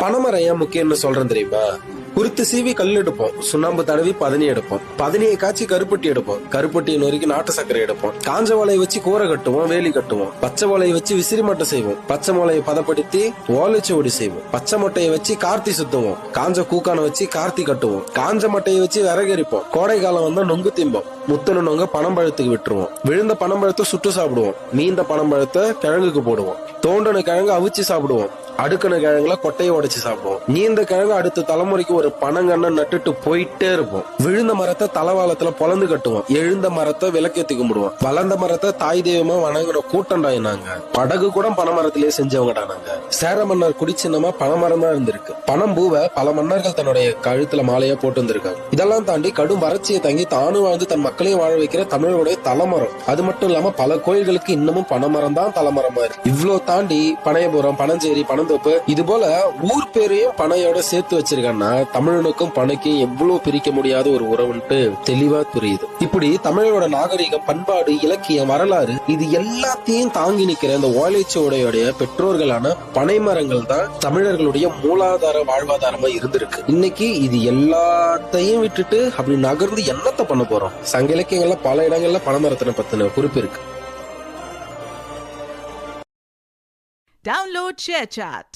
பனைமரம் ஏன் முக்கியம்னு சொல்றேன் தெரியுமா? குருத்து சீவி கல் எடுப்போம், சுண்ணாம்பு தடவி பதனி எடுப்போம், பதனியை காய்ச்சி கருப்பட்டி எடுப்போம், கருப்பட்டியை நொறுக்கி நாட்டு சர்க்கரை எடுப்போம், காஞ்ச ஓலையை வச்சு கூரை கட்டுவோம், வேலி கட்டுவோம், பச்சை ஓலையை வச்சு விசிறி மட்டை செய்வோம், பச்சை மொளையை பதப்படுத்தி ஓலைச்சுவடி செய்வோம், பச்சை மட்டையை வச்சு கார்த்தி சுத்துவோம், காஞ்ச கூக்கான வச்சு கார்த்தி கட்டுவோம், காஞ்ச மட்டையை வச்சு விறகரிப்போம், கோடை காலம் வந்தா நொங்கு திம்போம், முத்தனு நொங்க பனம்பழத்துக்கு விட்டுருவோம், விழுந்த பனம்பழத்தை சுட்டு சாப்பிடுவோம், மீந்த பனம்பழத்தை கிழங்குக்கு போடுவோம், தோண்டன கிழங்கு அவிச்சு சாப்பிடுவோம், அடுக்கண கிழங்குல கொட்டையை உடைச்சு சாப்பிடுவோம், நீந்த கிழங்கு அடுத்த தலைமுறைக்கு ஒரு பனங்கண்ண நட்டுட்டு போயிட்டே இருப்போம், விழுந்த மரத்தை தலவாளத்துல பொலந்து கட்டுவோம், எழுந்த மரத்தை விளக்கேத்தி கும்பிடுவோம், வளர்ந்த மரத்தை தாய் தெய்வமா வணங்குற கூட்டண்டாயினாங்க. படகு கூட பனைமரத்திலேயே செஞ்சவங்கடா நாங்க. சேர மன்னர் குடிச்சின்னமா பனைமரம் தான் இருந்திருக்கு. பனம்பூவை பல மன்னர்கள் தன்னுடைய கழுத்துல மாலையா போட்டு வந்திருக்காங்க. இதெல்லாம் தாண்டி கடும் வறட்சியை தாங்கி தானும் வாழ்ந்து தன் மக்களையும் வாழ வைக்கிற தமிழருடைய தலைமரம். அது மட்டும் இல்லாம பல கோயில்களுக்கு இன்னமும் பனைமரம் தான் தலைமரமா இருக்கு. இவ்வளவு தாண்டி பனையபுரம், பனஞ்சேரி, பனந்தோப்பு இது போல ஊர் பேரையும் பனையோட சேர்த்து வச்சிருக்காங்கன்னா தமிழனுக்கும் பனைக்கும் எவ்வளவு பிரிக்க முடியாத ஒரு உறவுன்ட்டு தெளிவா புரியுது. இப்படி தமிழரோட நாகரிகம், பண்பாடு, இலக்கியம், வரலாறு இது எல்லாத்தையும் தாங்கி நிக்கிற இந்த ஓலைச்சுவடையோடைய பெற்றோர்களான பனைமரங்கள் தான் தமிழர்களுடைய மூலாதார வாழ்வாதாரமா இருந்திருக்கு. இன்னைக்கு இது எல்லாத்தையும் விட்டுட்டு அப்படி நகர்ந்து என்னத்த பண்ண போறோம்? சங்க இலக்கியங்கள்ல பல இடங்கள்ல பனைமரத்தினை பத்தின குறிப்பு இருக்கு. Download ShareChat.